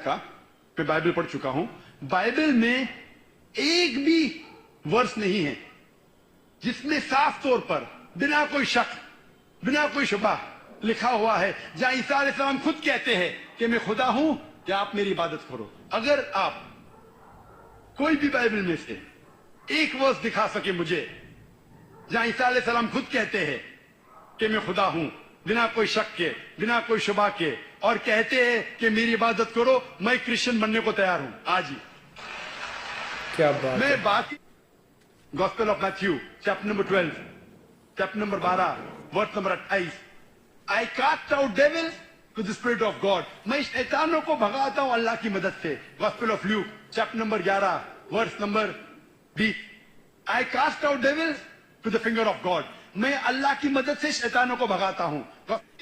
का मैं बाइबल पढ़ चुका हूं। बाइबल में एक भी वर्स नहीं है जिसमें साफ तौर पर बिना कोई शक बिना कोई शुबा लिखा हुआ है जहां ईसा अलैहिस्सलाम खुद कहते हैं कि मैं खुदा हूं कि आप मेरी इबादत करो। अगर आप कोई भी बाइबल में से एक वर्स दिखा सके मुझे जहां ईसा अलैहिस्सलाम खुद कहते हैं कि मैं खुदा हूं बिना कोई शक के बिना कोई शुबा के और कहते हैं कि मेरी इबादत करो, मैं क्रिश्चियन बनने को तैयार हूं आज ही। क्या बात मैं है। बात gospel of Matthew chapter number 12 chapter number 12 verse number 28, I cast out devils to the spirit of God, मैं शैतानों को भगाता हूं अल्लाह की मदद से। Gospel of Luke chapter number 11 verse number 20, I cast out devils to the finger of God, मैं अल्लाह की मदद से शैतानों को भगाता हूं।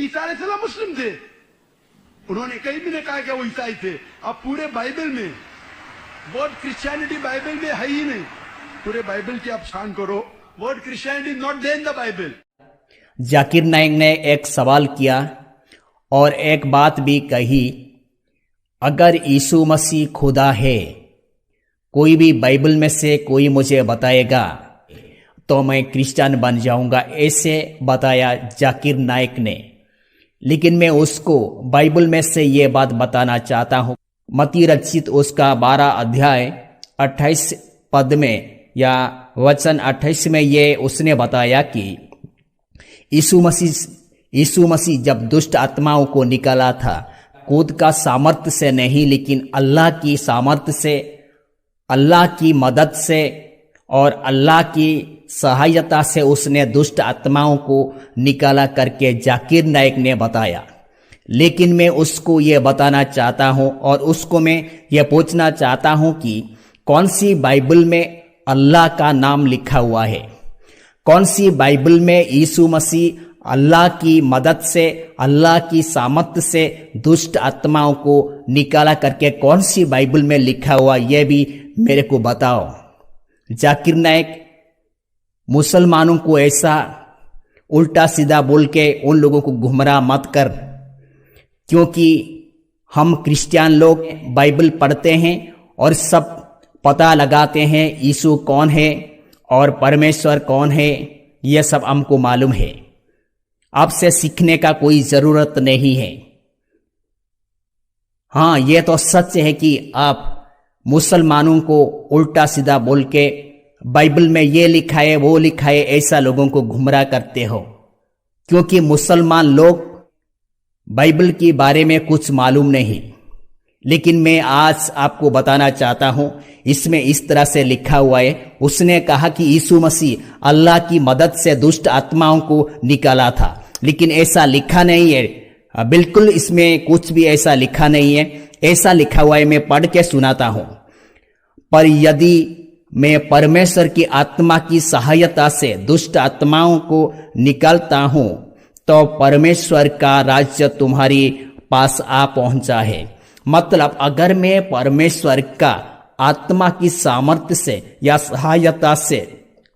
ईसा अलैहिस्सलाम मुस्लिम थे, उन्होंने कहीं भी नहीं कहा कि वो ईसाई थे। अब पूरे बाइबल में वर्ड क्रिश्चियनिटी बाइबल में है ही नहीं। पूरे बाइबल की आप छान करो, word Christianity not there in the Bible. Zakir Naik ने एक सवाल किया और एक बात भी कही, अगर यीशु मसीह खुदा है, कोई भी बाइबल में से कोई मुझे बताएगा तो मैं क्रिश्चियन बन जाऊंगा, ऐसे बताया जाकिर नाइक ने। लेकिन मैं उसको बाइबल में से ये बात बताना चाहता हूं। मत्ती रचित उसका 12 अध्याय 28 पद में या वचन 28 में ये उसने बताया कि यीशु मसीह जब दुष्ट आत्माओं को निकाला था, खुद का सामर्थ्य से नहीं लेकिन अल्लाह की सामर्थ्य से, अल्लाह की मदद से और अल्लाह की सहायता से उसने दुष्ट आत्माओं को निकाला करके जाकिर नाइक ने बताया। लेकिन मैं उसको ये बताना चाहता हूं और उसको मैं ये पूछना चाहता हूं कि कौन सी बाइबल में अल्लाह का नाम लिखा हुआ है, कौन सी बाइबल में यीशु मसीह अल्लाह की मदद से, अल्लाह की सामर्थ्य से दुष्ट आत्माओं को निकाला करके कौन सी बाइबल में लिखा हुआ, यह भी मेरे को बताओ। जाकिर नाइक मुसलमानों को ऐसा उल्टा सीधा बोल के उन लोगों को गुमराह मत कर, क्योंकि हम क्रिश्चियन लोग बाइबल पढ़ते हैं और सब पता लगाते हैं यीशु कौन है और परमेश्वर कौन है, यह सब हमको मालूम है। आपसे सीखने का कोई जरूरत नहीं है। हाँ, यह तो सच है कि आप मुसलमानों को उल्टा सीधा बोल के बाइबल में ये लिखा है वो लिखा है ऐसा लोगों को गुमराह करते हो, क्योंकि मुसलमान लोग बाइबल के बारे में कुछ मालूम नहीं। लेकिन मैं आज आपको बताना चाहता हूं, इसमें इस तरह से लिखा हुआ है, उसने कहा कि यीशु मसीह अल्लाह की मदद से दुष्ट आत्माओं को निकाला था, लेकिन ऐसा लिखा नहीं है। बिल्कुल इसमें कुछ भी ऐसा लिखा नहीं है। ऐसा लिखा हुआ है, मैं पढ़ के सुनाता हूं, पर यदि मैं परमेश्वर की आत्मा की सहायता से दुष्ट आत्माओं को निकालता हूं तो परमेश्वर का राज्य तुम्हारी पास आ पहुंचा है। मतलब अगर मैं परमेश्वर का आत्मा की सामर्थ्य से या सहायता से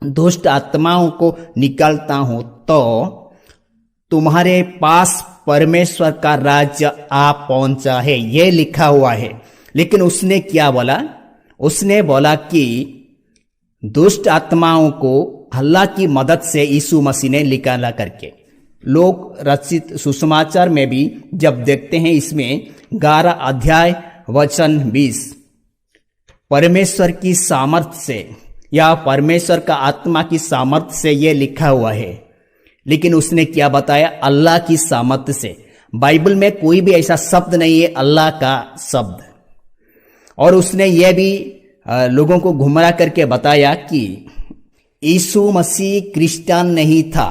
दुष्ट आत्माओं को निकालता हूं तो तुम्हारे पास परमेश्वर का राज्य आ पहुंचा है, यह लिखा हुआ है। लेकिन उसने क्या बोला? उसने बोला कि दुष्ट आत्माओं को अल्लाह की मदद से यीशु मसीह ने निकाला करके। लोग रचित सुसमाचार में भी जब देखते हैं, इसमें 11 अध्याय वचन 20 परमेश्वर की सामर्थ्य से या परमेश्वर का आत्मा की सामर्थ्य से यह लिखा हुआ है। लेकिन उसने क्या बताया? अल्लाह की सामर्थ्य से। बाइबल में कोई भी ऐसा शब्द नहीं है अल्लाह का शब्द। और उसने यह भी लोगों को गुमराह करके बताया कि यीशु मसीह क्रिश्चियन नहीं था।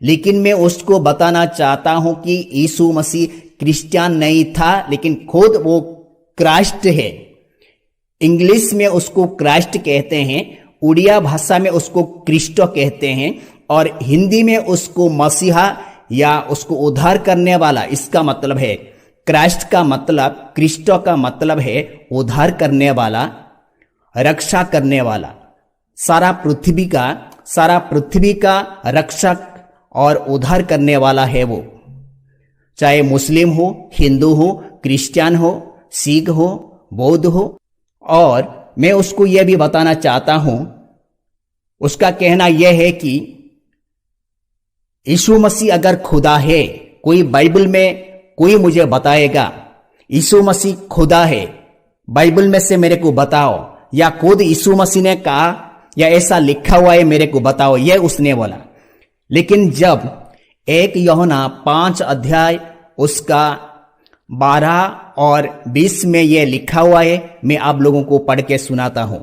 लेकिन मैं उसको बताना चाहता हूं कि यीशु मसीह क्रिश्चियन नहीं था, लेकिन खुद वो क्राइस्ट है। इंग्लिश में उसको क्राइस्ट कहते हैं, उड़िया भाषा में उसको क्रिस्टो कहते हैं और हिंदी में उसको मसीहा या उसको उद्धार करने वाला, इसका मतलब है क्राइस्ट का मतलब, क्रिस्टो का मतलब है उद्धार करने वाला, रक्षा करने वाला, सारा पृथ्वी का रक्षक और उद्धार करने वाला है वो। चाहे मुस्लिम हो, हिंदू हो, क्रिश्चियन हो, सिख हो, बौद्ध हो। और मैं उसको यह भी बताना चाहता हूं, उसका कहना यह है कि यीशु मसीह अगर खुदा है, कोई बाइबल में कोई मुझे बताएगा यीशु मसीह खुदा है, बाइबल में से मेरे को बताओ, या खुद यीशु मसीह ने कहा या ऐसा लिखा हुआ है मेरे को बताओ, यह उसने बोला। लेकिन जब 1 यूहन्ना 5 अध्याय उसका 12 और 20 में यह लिखा हुआ है, मैं आप लोगों को पढ़ के सुनाता हूं।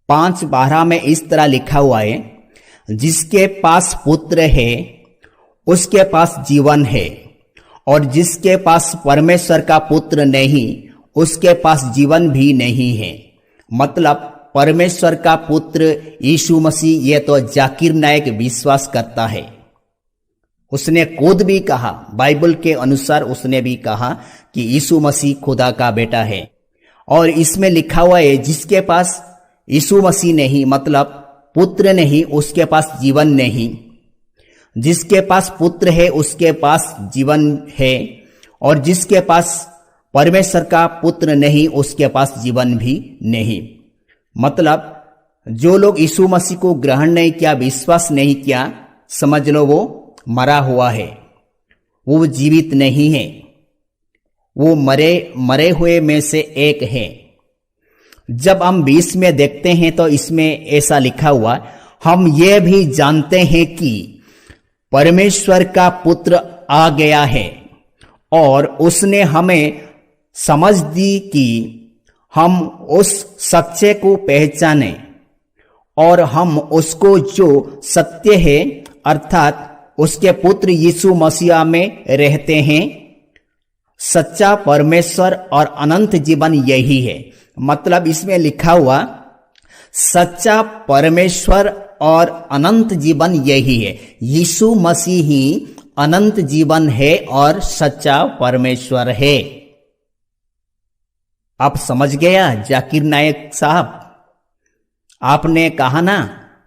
5:12 में इस तरह लिखा हुआ है, जिसके पास पुत्र है उसके पास जीवन है, और जिसके पास परमेश्वर का पुत्र नहीं उसके पास जीवन भी नहीं है। मतलब परमेश्वर का पुत्र यीशु मसीह, ये तो जाकिर नायक विश्वास करता है। उसने खुद भी कहा, बाइबल के अनुसार उसने भी कहा कि यीशु मसीह खुदा का बेटा है। और इसमें लिखा हुआ है, जिसके पास यीशु मसीह नहीं, मतलब पुत्र नहीं, उसके पास जीवन नहीं। जिसके पास पुत्र है उसके पास जीवन है, और जिसके पास परमेश्वर का पुत्र नहीं उसके पास जीवन भी नहीं। मतलब जो लोग यीशु मसीह को ग्रहण नहीं किया, विश्वास नहीं किया, समझ लो वो मरा हुआ है, वो जीवित नहीं है, वो मरे हुए में से एक है। जब हम 20 में देखते हैं तो इसमें ऐसा लिखा हुआ, हम ये भी जानते हैं कि परमेश्वर का पुत्र आ गया है और उसने हमें समझ दी कि हम उस सच्चे को पहचाने, और हम उसको जो सत्य है अर्थात उसके पुत्र यीशु मसीह में रहते हैं। सच्चा परमेश्वर और अनंत जीवन यही है। मतलब इसमें लिखा हुआ सच्चा परमेश्वर और अनंत जीवन यही है। यीशु मसीह ही अनंत जीवन है और सच्चा परमेश्वर है। आप समझ गया जाकिर नायक साहब? आपने कहा ना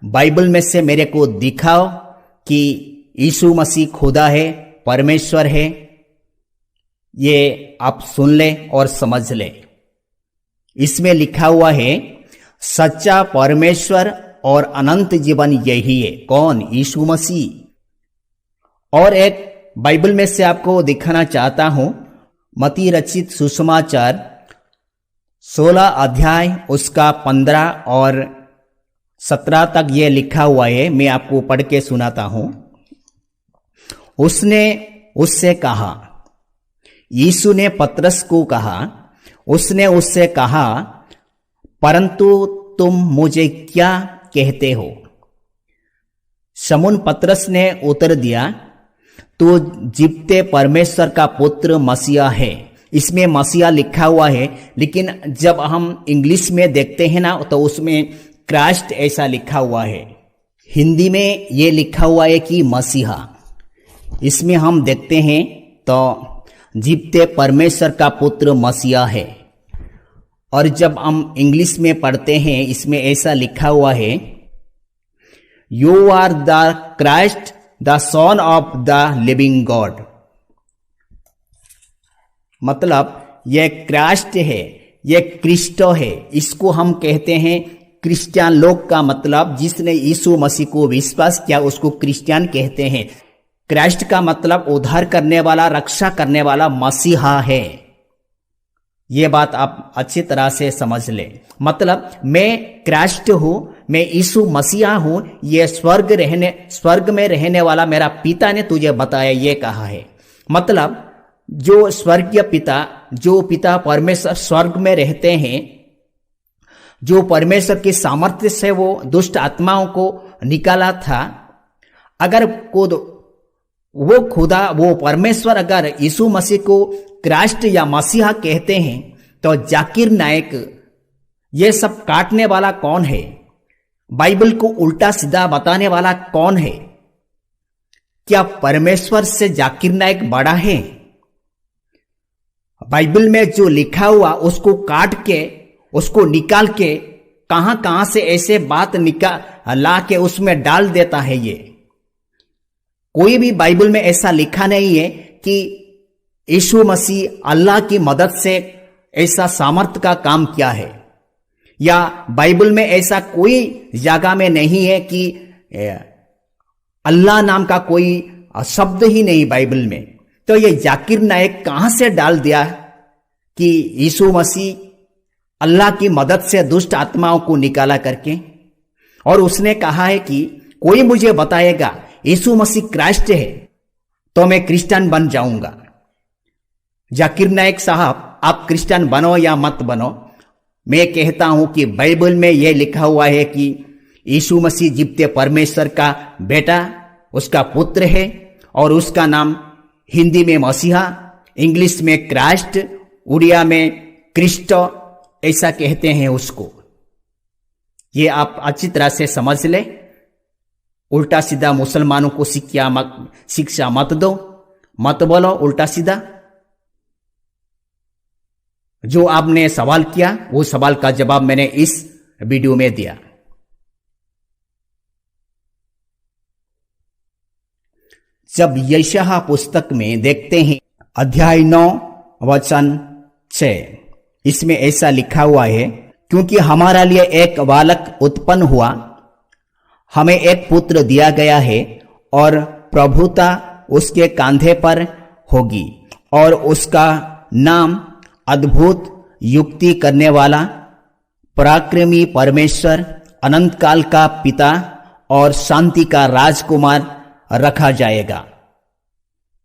बाइबल में से मेरे को दिखाओ कि यीशु मसीह खुदा है, परमेश्वर है। ये आप सुन ले और समझ ले। इसमें लिखा हुआ है सच्चा परमेश्वर और अनंत जीवन यही है। कौन? यीशु मसीह। और एक बाइबल में से आपको दिखाना चाहता हूं, मत्ती रचित सुसमाचार 16 अध्याय उसका 15 और 17 तक यह लिखा हुआ है। मैं आपको पढ़ के सुनाता हूं। उसने उससे कहा, यीशु ने पतरस को कहा, उसने उससे कहा, परंतु तुम मुझे क्या कहते हो? शमून पतरस ने उत्तर दिया, तू जीवते परमेश्वर का पुत्र मसीहा है। इसमें मसीहा लिखा हुआ है, लेकिन जब हम इंग्लिश में देखते हैं ना तो उसमें क्राइस्ट ऐसा लिखा हुआ है। हिंदी में ये लिखा हुआ है कि मसीहा। इसमें हम देखते हैं तो जीवते परमेश्वर का पुत्र मसीहा है। और जब हम इंग्लिश में पढ़ते हैं इसमें ऐसा लिखा हुआ है, you are the Christ the son of the living God. मतलब यह क्राइस्ट है, यह क्रिस्टो है। इसको हम कहते हैं क्रिश्चियन लोग का मतलब जिसने यीशु मसीह को विश्वास किया उसको क्रिश्चियन कहते हैं। क्राइस्ट का मतलब उद्धार करने वाला, रक्षा करने वाला मसीहा है। ये बात आप अच्छी तरह से समझ ले। मतलब मैं क्राइस्ट हूं, मैं यीशु मसीहा हूं, ये स्वर्ग में रहने वाला मेरा पिता ने तुझे बताया, ये कहा है। मतलब जो स्वर्गीय पिता, जो पिता परमेश्वर स्वर्ग में रहते हैं, जो परमेश्वर की सामर्थ्य से वो दुष्ट आत्माओं को निकाला था, अगर वो खुदा, वो परमेश्वर अगर यीशु मसीह को क्राइस्ट या मसीहा कहते हैं तो जाकिर नायक ये सब काटने वाला कौन है? बाइबल को उल्टा सीधा बताने वाला कौन है? क्या परमेश्वर से जाकिर नायक बड़ा है? बाइबल में जो लिखा हुआ उसको काट के, उसको निकाल के कहां से ऐसे बात ला के उसमें डाल देता है। ये कोई भी बाइबल में ऐसा लिखा नहीं है कि यीशु मसीह अल्लाह की मदद से ऐसा सामर्थ्य का काम किया है, या बाइबल में ऐसा कोई जगह में नहीं है कि अल्लाह नाम का कोई शब्द ही नहीं बाइबल में। तो ये जाकिर नायक कहां से डाल दिया कि यीशु मसीह अल्लाह की मदद से दुष्ट आत्माओं को निकाला करके, और उसने कहा है कि कोई मुझे बताएगा यीशु मसीह क्राइस्ट है तो मैं क्रिश्चियन बन जाऊंगा। जाकिर नायक साहब, आप क्रिश्चियन बनो या मत बनो, मैं कहता हूं कि बाइबल में यह लिखा हुआ है कि यीशु मसीह जीवते परमेश्वर का बेटा, उसका पुत्र है, और उसका नाम हिंदी में मसीहा, इंग्लिश में क्राइस्ट, उड़िया में क्रिस्ट ऐसा कहते हैं उसको। ये आप अच्छी तरह से समझ ले। उल्टा सीधा मुसलमानों को शिक्षा मत दो, मत बोलो उल्टा सीधा। जो आपने सवाल किया वो सवाल का जवाब मैंने इस वीडियो में दिया। जब यशायाह पुस्तक में देखते हैं अध्याय 9 वचन 6, इसमें ऐसा लिखा हुआ है, क्योंकि हमारा लिए एक बालक उत्पन्न हुआ, हमें एक पुत्र दिया गया है, और प्रभुता उसके कांधे पर होगी, और उसका नाम अद्भुत, युक्ति करने वाला, पराक्रमी परमेश्वर, अनंत काल का पिता और शांति का राजकुमार रखा जाएगा।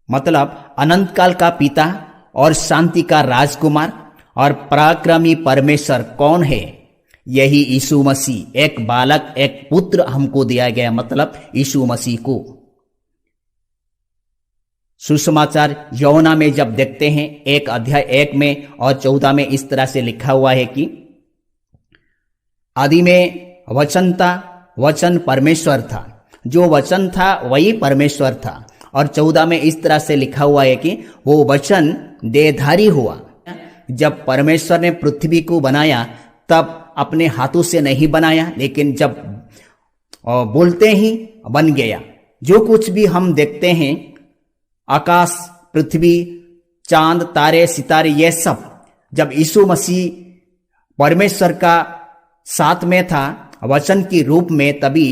मतलब अनंत काल का पिता और शांति का राजकुमार और पराक्रमी परमेश्वर कौन है? यही यीशु मसीह, एक बालक, एक पुत्र हमको दिया गया, मतलब यीशु मसीह को। सुसमाचार यूहन्ना में जब देखते हैं 1 अध्याय 1 में और 14 में इस तरह से लिखा हुआ है कि आदि में वचन था, वचन परमेश्वर था, जो वचन था वही परमेश्वर था। और 14 में इस तरह से लिखा हुआ है कि वो वचन देहधारी हुआ। जब परमेश्वर ने पृथ्वी को बनाया तब अपने हाथों से नहीं बनाया, लेकिन जब बोलते ही बन गया। जो कुछ भी हम देखते हैं, आकाश, पृथ्वी, चांद, तारे, सितारे, ये सब जब यीशु मसीह परमेश्वर का साथ में था वचन की रूप में, तभी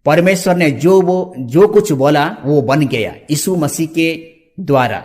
परमेश्वर ने जो कुछ बोला वो बन गया यीशु मसीह के द्वारा।